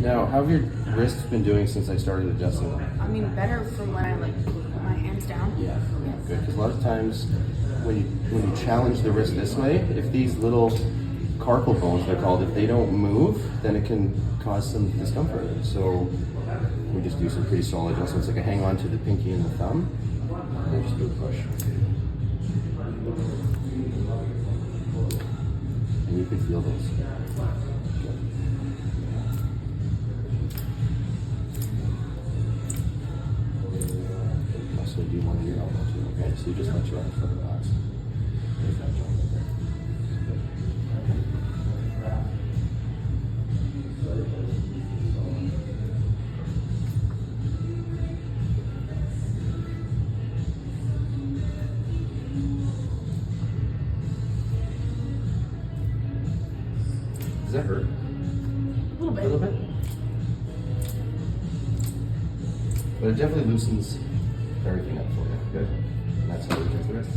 Now, how have your wrists been doing since I started adjusting them? I mean, better from when I like put my hands down. Yeah, good. Because a lot of times, when you challenge the wrist this way, if these little carpal bones, they're called, if they don't move, then it can cause some discomfort. So we just do some pretty solid adjustments, like I hang on to the pinky and the thumb, and just do a push. And you can feel those. Also do one of your elbow too, okay? So you just let your arm foot relax. There's that joint right there. Does that hurt? A little bit. A little bit? But it definitely loosens everything up for you. Good. And that's how we get the rest.